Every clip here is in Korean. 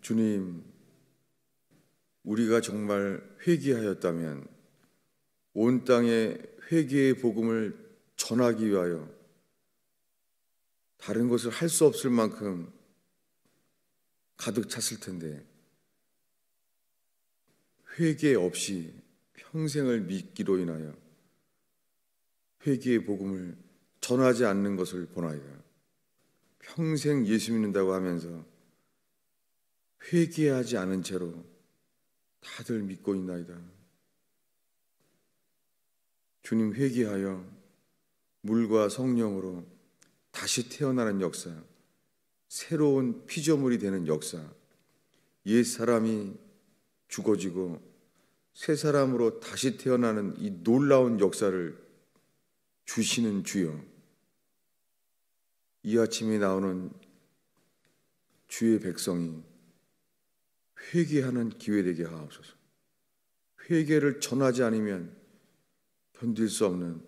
주님, 우리가 정말 회개하였다면 온 땅에 회개의 복음을 전하기 위하여 다른 것을 할 수 없을 만큼 가득 찼을 텐데, 회개 없이 평생을 믿기로 인하여 회개의 복음을 전하지 않는 것을 보나이다. 평생 예수 믿는다고 하면서 회개하지 않은 채로 다들 믿고 있나이다. 주님, 회개하여 물과 성령으로 다시 태어나는 역사, 새로운 피조물이 되는 역사, 옛 사람이 죽어지고 새 사람으로 다시 태어나는 이 놀라운 역사를 주시는 주여, 이 아침에 나오는 주의 백성이 회개하는 기회 되게 하옵소서. 회개를 전하지 않으면 견딜 수 없는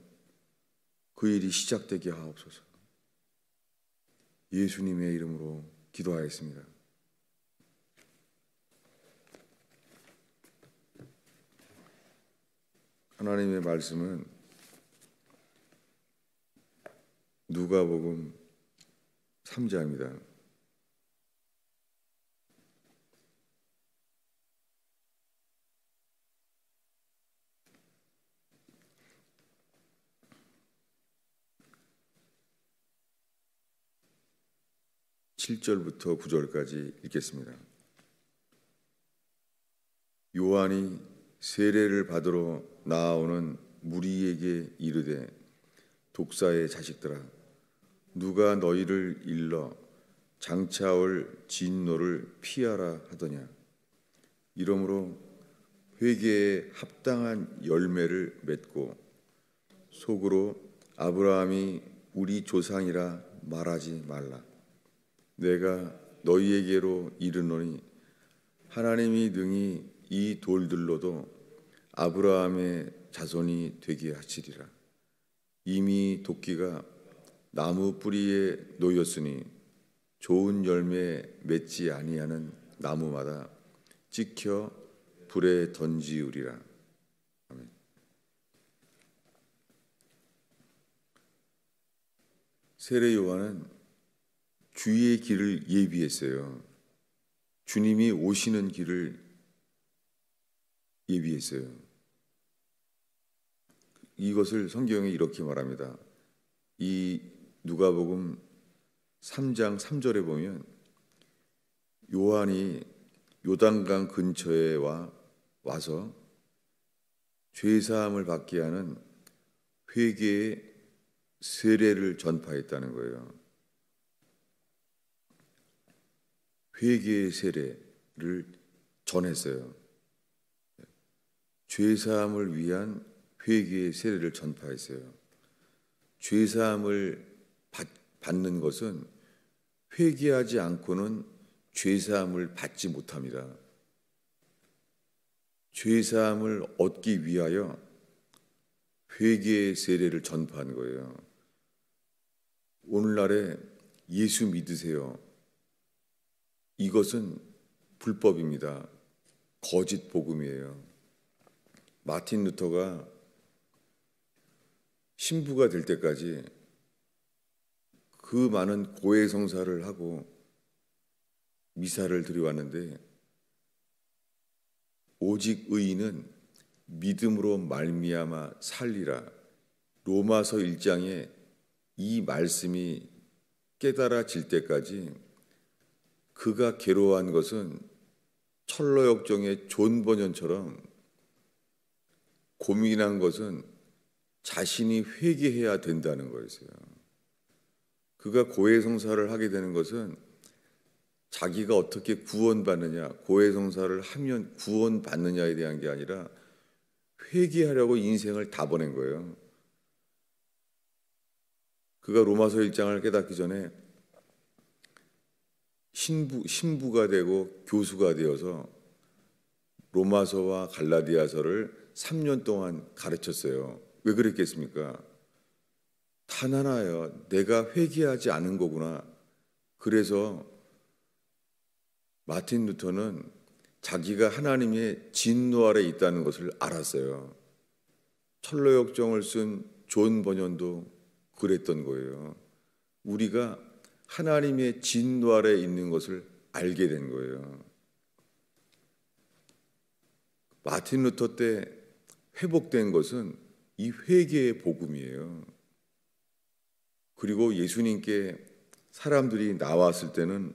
그 일이 시작되게 하옵소서. 예수님의 이름으로 기도하였습니다. 하나님의 말씀은 누가복음 3장입니다. (7절부터) (9절까지) 읽겠습니다. 요한이 세례를 받으러 나아오는 무리에게 이르되, 독사의 자식들아, 누가 너희를 일러 장차 올 진노를 피하라 하더냐. 이러므로 회개에 합당한 열매를 맺고 속으로 아브라함이 우리 조상이라 말하지 말라. 내가 너희에게로 이르노니 하나님이 능히 이 돌들로도 아브라함의 자손이 되게 하시리라. 이미 도끼가 나무 뿌리에 놓였으니 좋은 열매 맺지 아니하는 나무마다 찍혀 불에 던지우리라. 아멘. 세례 요한은 주의 길을 예비했어요. 주님이 오시는 길을 예비했어요. 이것을 성경에 이렇게 말합니다. 이 누가복음 3장 3절에 보면 요한이 요단강 근처에 와서 죄사함을 받게 하는 회개의 세례를 전파했다는 거예요. 회개의 세례를 전했어요. 죄사함을 위한 회개의 세례를 전파했어요. 죄사함을 받는 것은 회개하지 않고는 죄사함을 받지 못합니다. 죄사함을 얻기 위하여 회개의 세례를 전파한 거예요. 오늘날에 예수 믿으세요. 이것은 불법입니다. 거짓 복음이에요. 마틴 루터가 신부가 될 때까지 그 많은 고해성사를 하고 미사를 드려왔는데, 오직 의인은 믿음으로 말미암아 살리라. 로마서 1장에 이 말씀이 깨달아질 때까지 그가 괴로워한 것은 철로역정의 존 버년처럼 고민한 것은 자신이 회개해야 된다는 거였어요. 그가 고해성사를 하게 되는 것은 자기가 어떻게 구원받느냐, 고해성사를 하면 구원받느냐에 대한 게 아니라 회개하려고 인생을 다 보낸 거예요. 그가 로마서 1장을 깨닫기 전에 신부가 되고 교수가 되어서 로마서와 갈라디아서를 3년 동안 가르쳤어요. 왜 그랬겠습니까? 단 하나예요. 내가 회개하지 않은 거구나. 그래서 마틴 루터는 자기가 하나님의 진노 아래 있다는 것을 알았어요. 철로역정을 쓴 존 번연도 그랬던 거예요. 우리가 하나님의 진노 아래 있는 것을 알게 된 거예요. 마틴 루터 때 회복된 것은 이 회개의 복음이에요. 그리고 예수님께 사람들이 나왔을 때는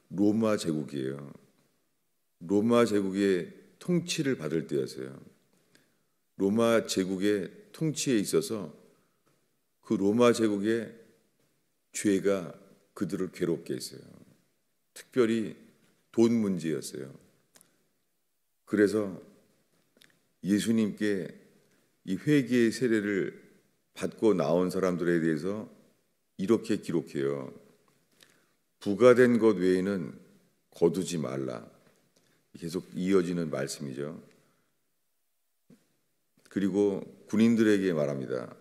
로마 제국이에요. 로마 제국의 통치를 받을 때였어요. 로마 제국의 통치에 있어서 그 로마 제국의 죄가 그들을 괴롭게 했어요. 특별히 돈 문제였어요. 그래서 예수님께 이 회개의 세례를 받고 나온 사람들에 대해서 이렇게 기록해요. 부가된 것 외에는 거두지 말라. 계속 이어지는 말씀이죠. 그리고 군인들에게 말합니다.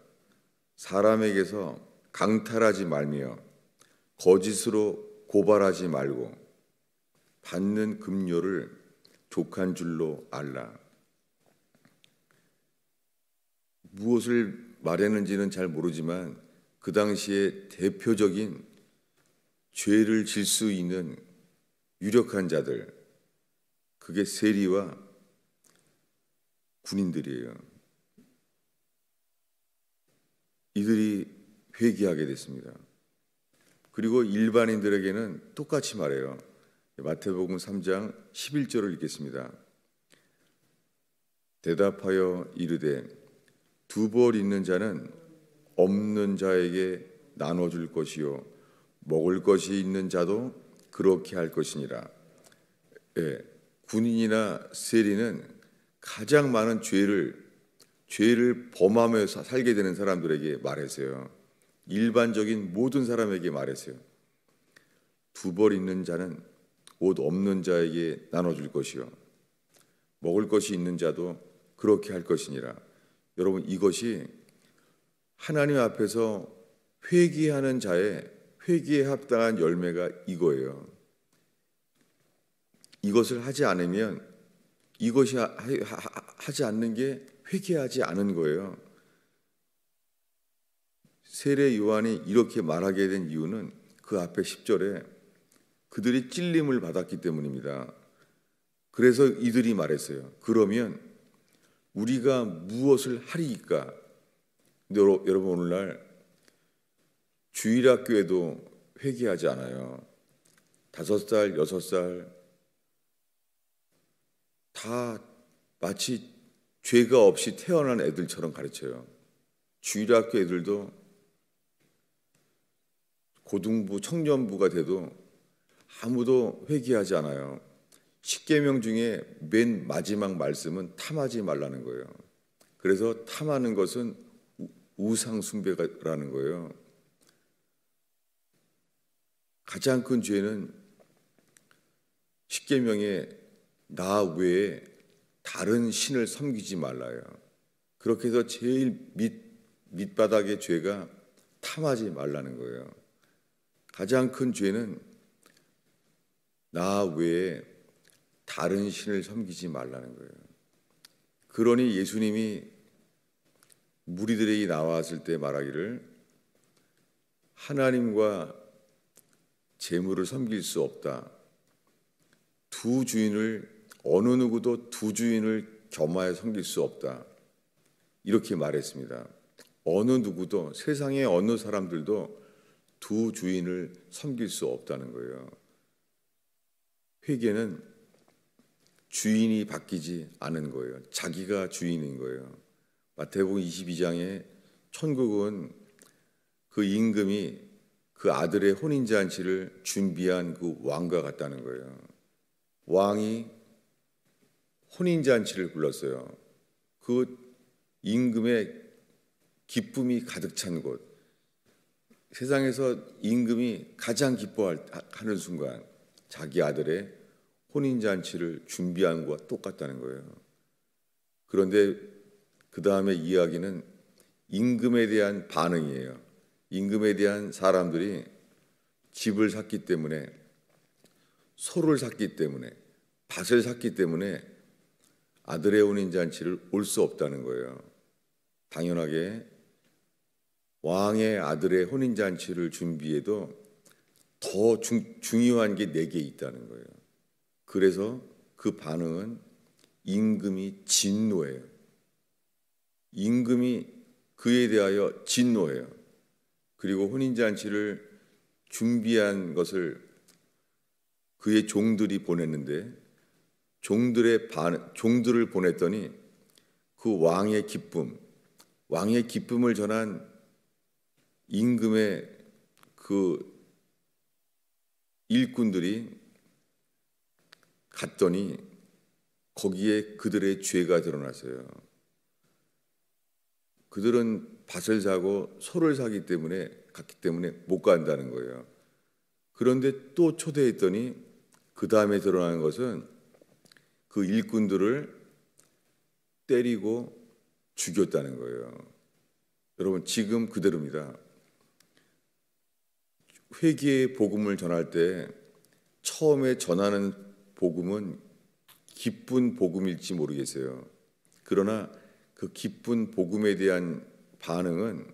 사람에게서 강탈하지 말며 거짓으로 고발하지 말고 받는 급료를 족한 줄로 알라. 무엇을 말했는지는 잘 모르지만 그 당시에 대표적인 죄를 질 수 있는 유력한 자들, 그게 세리와 군인들이에요. 이들이 회개하게 됐습니다. 그리고 일반인들에게는 똑같이 말해요. 마태복음 3장 11절을 읽겠습니다. 대답하여 이르되 두 벌 있는 자는 없는 자에게 나눠줄 것이요 먹을 것이 있는 자도 그렇게 할 것이니라. 군인이나 세리는 가장 많은 죄를 범하면서 살게 되는 사람들에게 말했어요. 일반적인 모든 사람에게 말했어요. 두 벌 있는 자는 옷 없는 자에게 나눠줄 것이요 먹을 것이 있는 자도 그렇게 할 것이니라. 여러분, 이것이 하나님 앞에서 회개하는 자의 회개에 합당한 열매가 이거예요. 이것을 하지 않으면 이것이 하지 않는 게 회개하지 않은 거예요. 세례 요한이 이렇게 말하게 된 이유는 그 앞에 10절에 그들이 찔림을 받았기 때문입니다. 그래서 이들이 말했어요. 그러면 우리가 무엇을 하리이까? 근데 여러분, 오늘날 주일학교에도 회개하지 않아요. 5살, 6살 다 마치 죄가 없이 태어난 애들처럼 가르쳐요. 주일학교 애들도 고등부, 청년부가 돼도 아무도 회개하지 않아요. 십계명 중에 맨 마지막 말씀은 탐하지 말라는 거예요. 그래서 탐하는 것은 우상 숭배라는 거예요. 가장 큰 죄는 십계명에 나 외에 다른 신을 섬기지 말라요. 그렇게 해서 제일 밑바닥의 죄가 탐하지 말라는 거예요. 가장 큰 죄는 나 외에 다른 신을 섬기지 말라는 거예요. 그러니 예수님이 무리들에게 나왔을 때 말하기를 하나님과 재물을 섬길 수 없다. 두 주인을 어느 누구도 두 주인을 겸하여 섬길 수 없다. 이렇게 말했습니다. 어느 누구도 세상의 어느 사람들도 두 주인을 섬길 수 없다는 거예요. 회개는 주인이 바뀌지 않은 거예요. 자기가 주인인 거예요. 마태복음 22장에 천국은 그 임금이 그 아들의 혼인잔치를 준비한 그 왕과 같다는 거예요. 왕이 혼인잔치를 불렀어요. 그 임금의 기쁨이 가득 찬 곳, 세상에서 임금이 가장 기뻐하는 순간 자기 아들의 혼인잔치를 준비한 것과 똑같다는 거예요. 그런데 그 다음에 이야기는 임금에 대한 반응이에요. 임금에 대한 사람들이 집을 샀기 때문에 소를 샀기 때문에, 밭을 샀기 때문에 아들의 혼인잔치를 올 수 없다는 거예요. 당연하게 왕의 아들의 혼인잔치를 준비해도 더 중요한 게 내게 있다는 거예요. 그래서 그 반응은 임금이 진노해요. 임금이 그에 대하여 진노해요. 그리고 혼인잔치를 준비한 것을 그의 종들이 보냈는데 종들을 보냈더니 그 왕의 기쁨을 전한 임금의 그 일꾼들이 갔더니 거기에 그들의 죄가 드러났어요. 그들은 밭을 사고 소를 갔기 때문에 못 간다는 거예요. 그런데 또 초대했더니 그 다음에 드러나는 것은 그 일꾼들을 때리고 죽였다는 거예요. 여러분, 지금 그대로입니다. 회개의 복음을 전할 때 처음에 전하는 복음은 기쁜 복음일지 모르겠어요. 그러나 그 기쁜 복음에 대한 반응은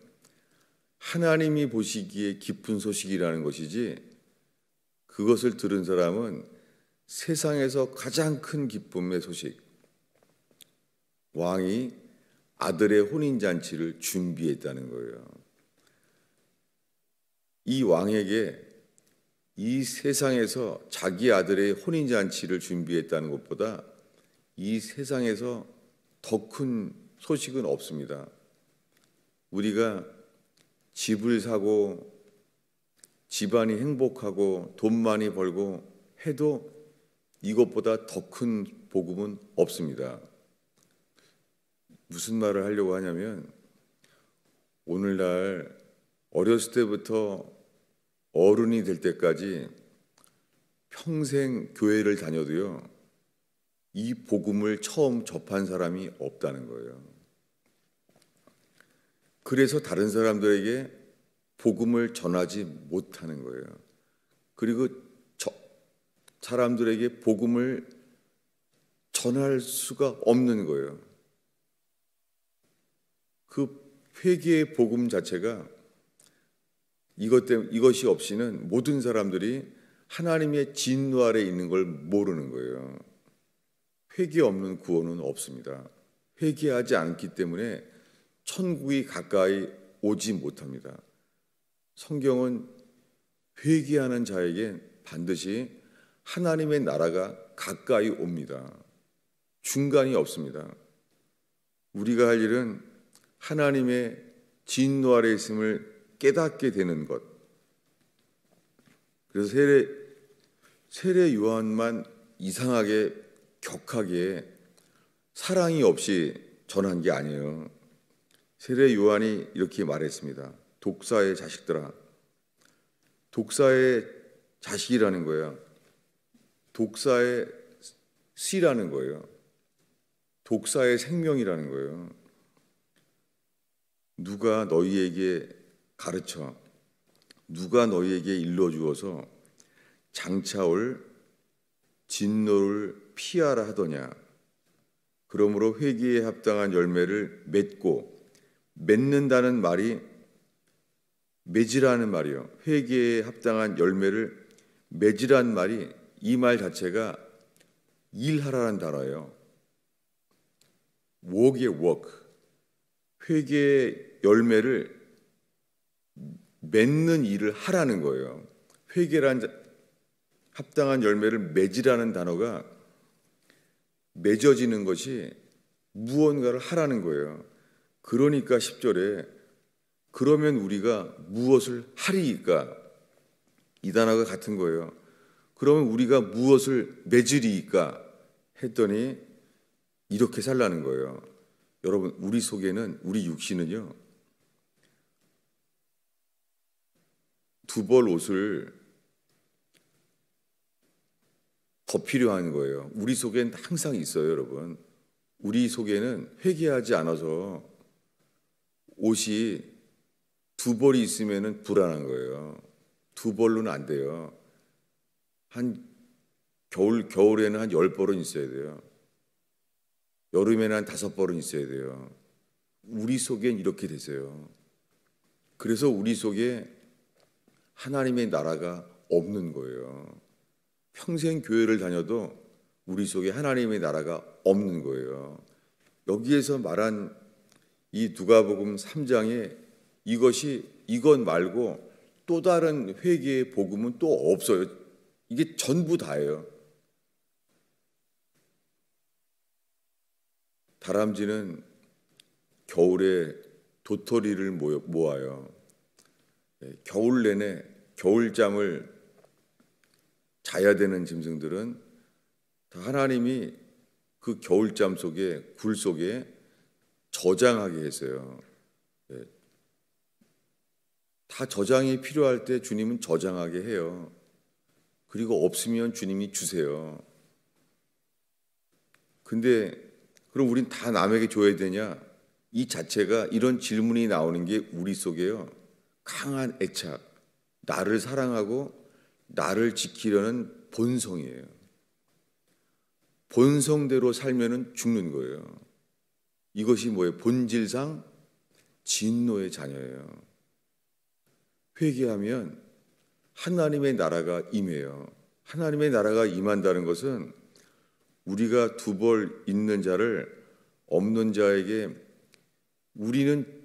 하나님이 보시기에 기쁜 소식이라는 것이지, 그것을 들은 사람은 세상에서 가장 큰 기쁨의 소식, 왕이 아들의 혼인잔치를 준비했다는 거예요. 이 왕에게 이 세상에서 자기 아들의 혼인잔치를 준비했다는 것보다 이 세상에서 더 큰 소식은 없습니다. 우리가 집을 사고 집안이 행복하고 돈 많이 벌고 해도 이것보다 더 큰 복음은 없습니다. 무슨 말을 하려고 하냐면, 오늘날 어렸을 때부터 어른이 될 때까지 평생 교회를 다녀도요, 이 복음을 처음 접한 사람이 없다는 거예요. 그래서 다른 사람들에게 복음을 전하지 못하는 거예요. 그리고 사람들에게 복음을 전할 수가 없는 거예요. 그 회개의 복음 자체가 이것이 없이는 모든 사람들이 하나님의 진노 아래 있는 걸 모르는 거예요. 회개 없는 구원은 없습니다. 회개하지 않기 때문에 천국이 가까이 오지 못합니다. 성경은 회개하는 자에게 반드시 하나님의 나라가 가까이 옵니다. 중간이 없습니다. 우리가 할 일은 하나님의 진노 아래 있음을 깨닫게 되는 것. 그래서 세례 요한만 이상하게 격하게 사랑이 없이 전한 게 아니에요. 세례 요한이 이렇게 말했습니다. 독사의 자식들아. 독사의 자식이라는 거예요. 독사의 씨라는 거예요. 독사의 생명이라는 거예요. 누가 너희에게 가르쳐, 누가 너희에게 일러주어서 장차 올 진노를 피하라 하더냐. 그러므로 회개에 합당한 열매를 맺고, 맺는다는 말이 맺으라는 말이요. 회개에 합당한 열매를 맺으라는 말이, 이 말 자체가 일하라는 단어예요. work의 work. 회개의 열매를 맺는 일을 하라는 거예요. 회개란 합당한 열매를 맺으라는 단어가 맺어지는 것이 무언가를 하라는 거예요. 그러니까 10절에 그러면 우리가 무엇을 하리이까? 이 단어가 같은 거예요. 그러면 우리가 무엇을 맺으리이까? 했더니 이렇게 살라는 거예요. 여러분, 우리 속에는, 우리 육신은요, 두 벌 옷을 더 필요한 거예요. 우리 속엔 항상 있어요, 여러분. 우리 속에는 회개하지 않아서 옷이 두 벌이 있으면 불안한 거예요. 두 벌로는 안 돼요. 한 겨울에는 한 10벌은 있어야 돼요. 여름에는 한 5벌은 있어야 돼요. 우리 속엔 이렇게 되세요. 그래서 우리 속에 하나님의 나라가 없는 거예요. 평생 교회를 다녀도 우리 속에 하나님의 나라가 없는 거예요. 여기에서 말한 이 누가복음 3장에 이것 말고 또 다른 회개의 복음은 또 없어요. 이게 전부 다예요. 다람쥐는 겨울에 도토리를 모아요. 겨울 내내 겨울잠을 자야 되는 짐승들은 다 하나님이 그 겨울잠 속에 굴 속에 저장하게 했어요. 다 저장이 필요할 때 주님은 저장하게 해요. 그리고 없으면 주님이 주세요. 근데 그럼 우린 다 남에게 줘야 되냐? 이 자체가 이런 질문이 나오는 게 우리 속에요. 강한 애착, 나를 사랑하고 나를 지키려는 본성이에요. 본성대로 살면은 죽는 거예요. 이것이 뭐예요? 본질상 진노의 자녀예요. 회개하면 하나님의 나라가 임해요. 하나님의 나라가 임한다는 것은 우리가 두 벌 있는 자를 없는 자에게 우리는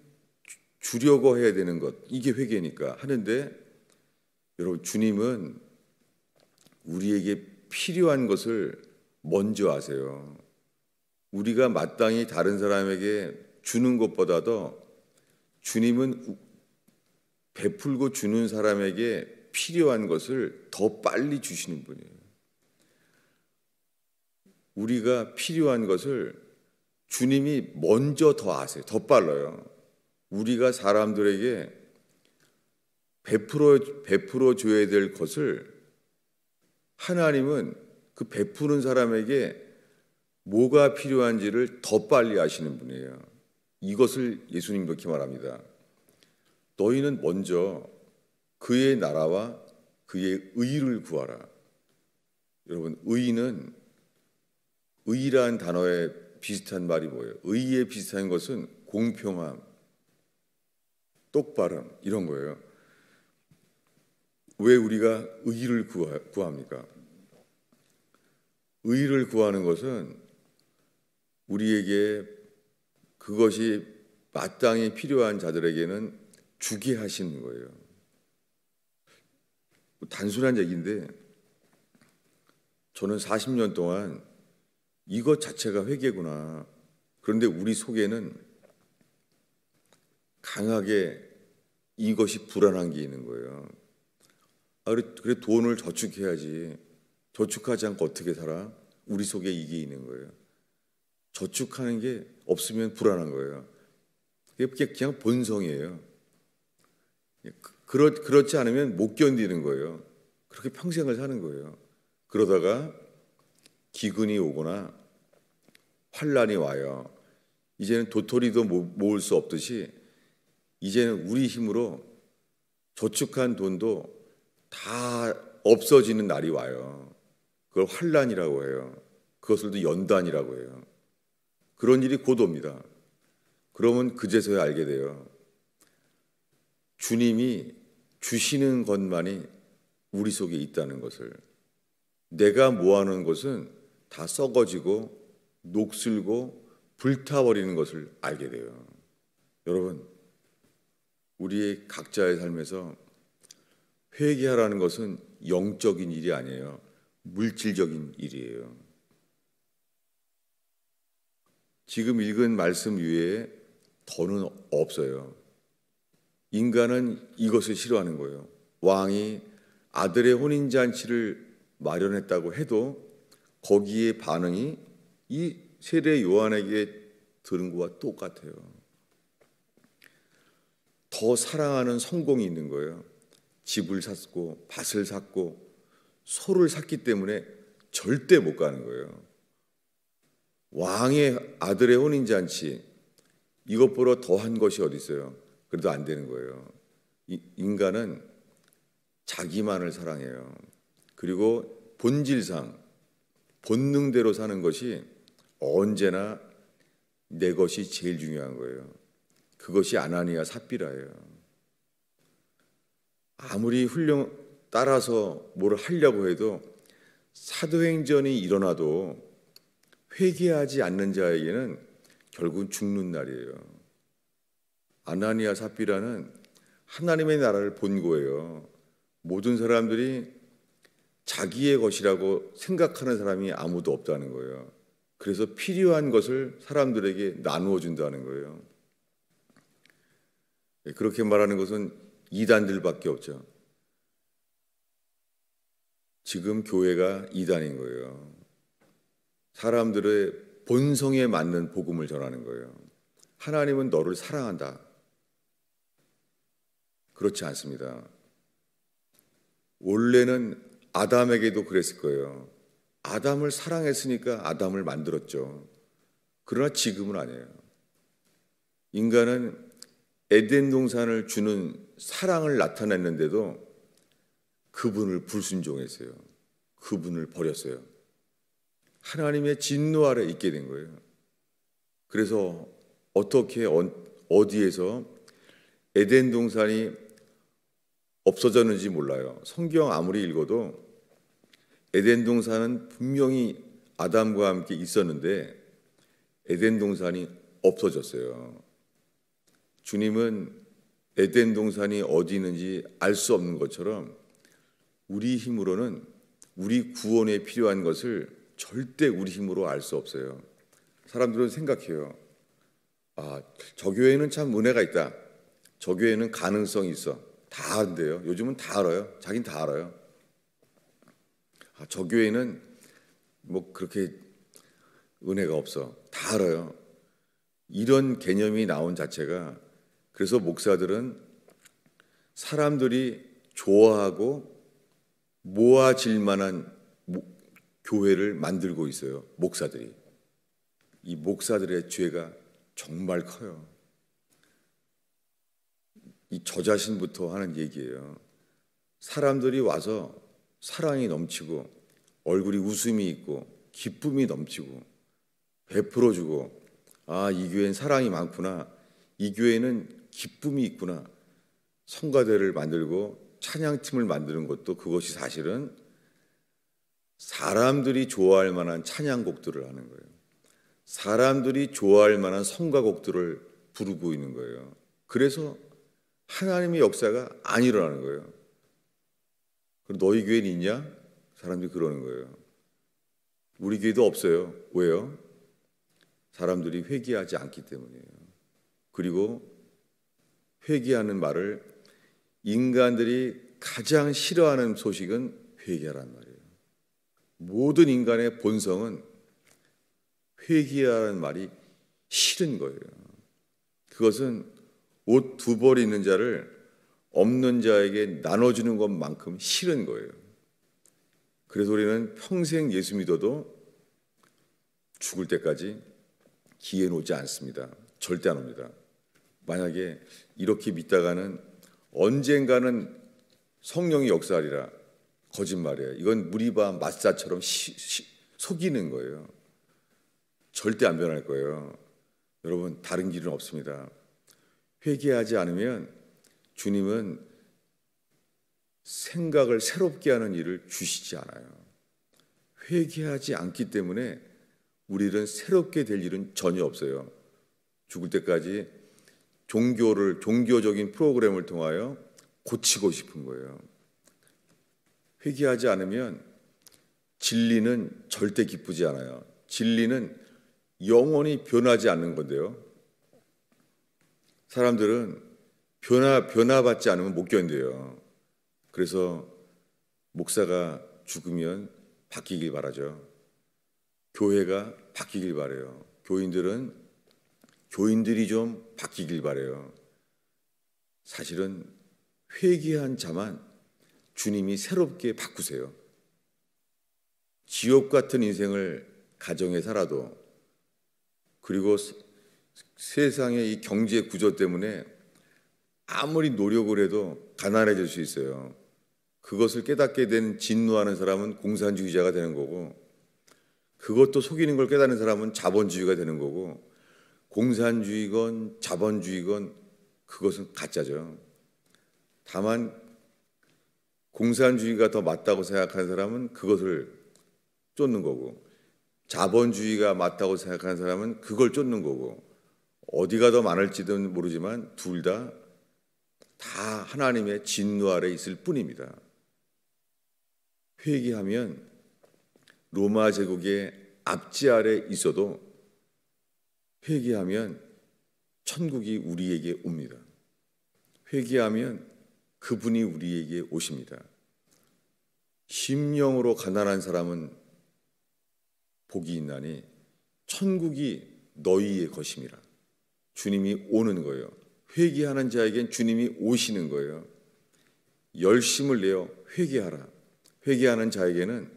주려고 해야 되는 것, 이게 회개니까 하는데, 여러분 주님은 우리에게 필요한 것을 먼저 아세요. 우리가 마땅히 다른 사람에게 주는 것보다도 주님은 베풀고 주는 사람에게 필요한 것을 더 빨리 주시는 분이에요. 우리가 필요한 것을 주님이 먼저 더 아세요. 더 빨라요. 우리가 사람들에게 베풀어 줘야 될 것을 하나님은 그 베푸는 사람에게 뭐가 필요한지를 더 빨리 아시는 분이에요. 이것을 예수님 그렇게 말합니다. 너희는 먼저 그의 나라와 그의 의를 구하라. 여러분, 의라는 단어에 비슷한 말이 뭐예요? 의에 비슷한 것은 공평함, 똑바름 이런 거예요. 왜 우리가 의를 구합니까? 의를 구하는 것은 우리에게 그것이 마땅히 필요한 자들에게는 주게 하시는 거예요. 단순한 얘기인데 저는 40년 동안 이것 자체가 회개구나. 그런데 우리 속에는 강하게 이것이 불안한 게 있는 거예요. 그래 돈을 저축해야지. 저축하지 않고 어떻게 살아? 우리 속에 이게 있는 거예요. 저축하는 게 없으면 불안한 거예요. 그게 그냥 본성이에요. 그렇지 않으면 못 견디는 거예요. 그렇게 평생을 사는 거예요. 그러다가 기근이 오거나 환란이 와요. 이제는 도토리도 모을 수 없듯이 이제는 우리 힘으로 저축한 돈도 다 없어지는 날이 와요. 그걸 환란이라고 해요. 그것을 연단이라고 해요. 그런 일이 곧 옵니다. 그러면 그제서야 알게 돼요. 주님이 주시는 것만이 우리 속에 있다는 것을. 내가 모아놓은 것은 다 썩어지고 녹슬고 불타버리는 것을 알게 돼요. 여러분, 우리의 각자의 삶에서 회개하라는 것은 영적인 일이 아니에요. 물질적인 일이에요. 지금 읽은 말씀 위에 더는 없어요. 인간은 이것을 싫어하는 거예요. 왕이 아들의 혼인잔치를 마련했다고 해도 거기에 반응이 이 세례 요한에게 들은 것과 똑같아요. 더 사랑하는 성공이 있는 거예요. 집을 샀고 밭을 샀고 소를 샀기 때문에 절대 못 가는 거예요. 왕의 아들의 혼인잔치, 이것보다 더한 것이 어디 있어요? 그래도 안 되는 거예요. 인간은 자기만을 사랑해요. 그리고 본질상 본능대로 사는 것이 언제나 내 것이 제일 중요한 거예요. 그것이 아나니아 삽비라예요. 아무리 따라서 뭘 하려고 해도 사도행전이 일어나도 회개하지 않는 자에게는 결국은 죽는 날이에요. 아나니아 삽비라는 하나님의 나라를 본 거예요. 모든 사람들이 자기의 것이라고 생각하는 사람이 아무도 없다는 거예요. 그래서 필요한 것을 사람들에게 나누어 준다는 거예요. 그렇게 말하는 것은 이단들밖에 없죠. 지금 교회가 이단인 거예요. 사람들의 본성에 맞는 복음을 전하는 거예요. 하나님은 너를 사랑한다. 그렇지 않습니다. 원래는 아담에게도 그랬을 거예요. 아담을 사랑했으니까 아담을 만들었죠. 그러나 지금은 아니에요. 인간은 에덴 동산을 주는 사랑을 나타냈는데도 그분을 불순종했어요. 그분을 버렸어요. 하나님의 진노 아래 있게 된 거예요. 그래서 어떻게 어디에서 에덴 동산이 없어졌는지 몰라요. 성경 아무리 읽어도 에덴 동산은 분명히 아담과 함께 있었는데 에덴 동산이 없어졌어요. 주님은 에덴 동산이 어디 있는지 알 수 없는 것처럼 우리 힘으로는 우리 구원에 필요한 것을 절대 우리 힘으로 알 수 없어요. 사람들은 생각해요. 아, 저 교회는 참 은혜가 있다. 저 교회는 가능성이 있어. 다 안돼요. 요즘은 다 알아요. 자긴 다 알아요. 아, 저 교회는 뭐 그렇게 은혜가 없어. 다 알아요. 이런 개념이 나온 자체가, 그래서 목사들은 사람들이 좋아하고 모아질 만한 교회를 만들고 있어요. 목사들이. 이 목사들의 죄가 정말 커요. 이 저 자신부터 하는 얘기예요. 사람들이 와서 사랑이 넘치고 얼굴이 웃음이 있고 기쁨이 넘치고 베풀어주고, 아, 이 교회는 사랑이 많구나, 이 교회는 기쁨이 있구나, 성가대를 만들고 찬양팀을 만드는 것도 그것이 사실은 사람들이 좋아할 만한 찬양곡들을 하는 거예요. 사람들이 좋아할 만한 성가곡들을 부르고 있는 거예요. 그래서 하나님의 역사가 안 일어나는 거예요. 너희 교회는 있냐? 사람들이 그러는 거예요. 우리 교회도 없어요. 왜요? 사람들이 회개하지 않기 때문이에요. 그리고 회개하는 말을, 인간들이 가장 싫어하는 소식은 회개하라는 말이에요. 모든 인간의 본성은 회개하라는 말이 싫은 거예요. 그것은 옷 두 벌 있는 자를 없는 자에게 나눠주는 것만큼 싫은 거예요. 그래서 우리는 평생 예수 믿어도 죽을 때까지 기회 놓지 않습니다. 절대 안 옵니다. 만약에 이렇게 믿다가는 언젠가는 성령이 역사하리라, 거짓말이에요. 이건 무리바 마사처럼 속이는 거예요. 절대 안 변할 거예요. 여러분, 다른 길은 없습니다. 회개하지 않으면 주님은 생각을 새롭게 하는 일을 주시지 않아요. 회개하지 않기 때문에 우리는 새롭게 될 일은 전혀 없어요. 죽을 때까지 종교적인 프로그램을 통하여 고치고 싶은 거예요. 회개하지 않으면 진리는 절대 기쁘지 않아요. 진리는 영원히 변하지 않는 건데요. 사람들은 변화받지 않으면 못 견뎌요. 그래서 목사가 죽으면 바뀌길 바라죠. 교회가 바뀌길 바라요. 교인들이 좀 바뀌길 바라요. 사실은 회개한 자만 주님이 새롭게 바꾸세요. 지옥 같은 인생을 가정에 살아도, 그리고 세상의 이 경제 구조 때문에 아무리 노력을 해도 가난해질 수 있어요. 그것을 깨닫게 된 진노하는 사람은 공산주의자가 되는 거고, 그것도 속이는 걸 깨닫는 사람은 자본주의가 되는 거고, 공산주의건 자본주의건 그것은 가짜죠. 다만 공산주의가 더 맞다고 생각하는 사람은 그것을 쫓는 거고, 자본주의가 맞다고 생각하는 사람은 그걸 쫓는 거고, 어디가 더 많을지는 모르지만 둘 다 하나님의 진노 아래 있을 뿐입니다. 회개하면 로마 제국의 압제 아래 있어도 회개하면 천국이 우리에게 옵니다. 회개하면 그분이 우리에게 오십니다. 심령으로 가난한 사람은 복이 있나니 천국이 너희의 것임이라. 주님이 오는 거예요. 회개하는 자에겐 주님이 오시는 거예요. 열심을 내어 회개하라. 회개하는 자에게는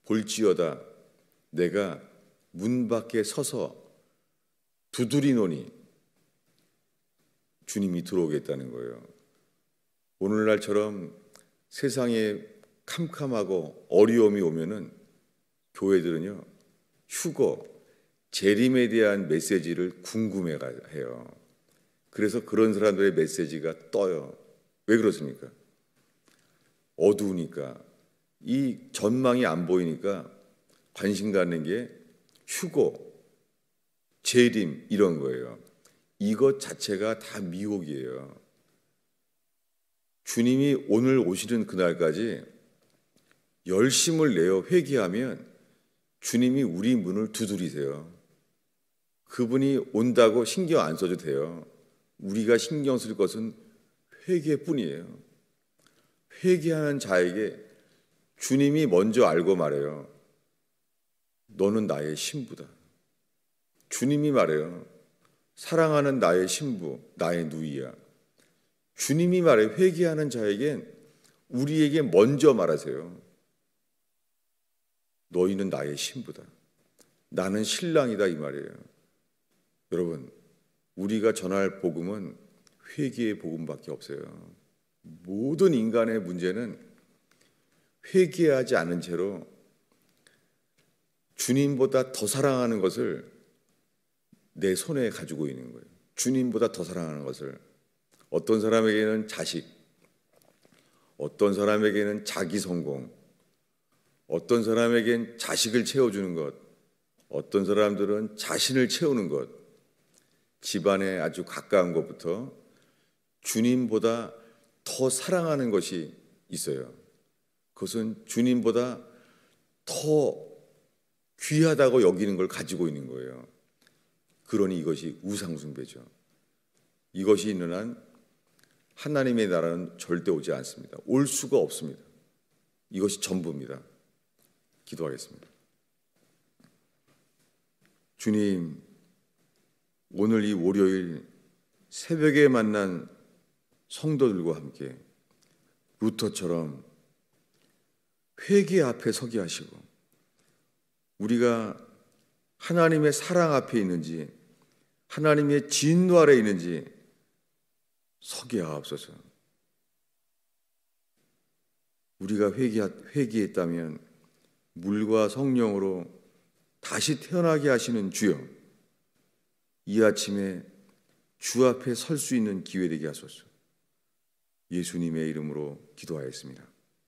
볼지어다 내가 문 밖에 서서 두드리노니 주님이 들어오겠다는 거예요. 오늘날처럼 세상에 캄캄하고 어려움이 오면은 교회들은요, 휴거, 재림에 대한 메시지를 궁금해해요. 그래서 그런 사람들의 메시지가 떠요. 왜 그렇습니까? 어두우니까, 이 전망이 안 보이니까 관심 갖는 게 휴거, 재림 이런 거예요. 이것 자체가 다 미혹이에요. 주님이 오늘 오시는 그날까지 열심을 내어 회개하면 주님이 우리 문을 두드리세요. 그분이 온다고 신경 안 써도 돼요. 우리가 신경 쓸 것은 회개뿐이에요. 회개하는 자에게 주님이 먼저 알고 말해요. 너는 나의 신부다. 주님이 말해요. 사랑하는 나의 신부, 나의 누이야. 주님이 말해. 회개하는 자에겐 우리에게 먼저 말하세요. 너희는 나의 신부다. 나는 신랑이다 이 말이에요. 여러분, 우리가 전할 복음은 회개의 복음밖에 없어요. 모든 인간의 문제는 회개하지 않은 채로 주님보다 더 사랑하는 것을 내 손에 가지고 있는 거예요. 주님보다 더 사랑하는 것을. 어떤 사람에게는 자식, 어떤 사람에게는 자기 성공, 어떤 사람에게는 자식을 채워주는 것, 어떤 사람들은 자신을 채우는 것, 집안에 아주 가까운 것부터 주님보다 더 사랑하는 것이 있어요. 그것은 주님보다 더 귀하다고 여기는 걸 가지고 있는 거예요. 그러니 이것이 우상숭배죠. 이것이 있는 한 하나님의 나라는 절대 오지 않습니다. 올 수가 없습니다. 이것이 전부입니다. 기도하겠습니다. 주님, 오늘 이 월요일 새벽에 만난 성도들과 함께 루터처럼 회개 앞에 서게 하시고 우리가 하나님의 사랑 앞에 있는지 하나님의 진노 아래 있는지 서게 하옵소서. 우리가 회개했다면 물과 성령으로 다시 태어나게 하시는 주여, 이 아침에 주 앞에 설 수 있는 기회 되게 하소서. 예수님의 이름으로 기도하였습니다.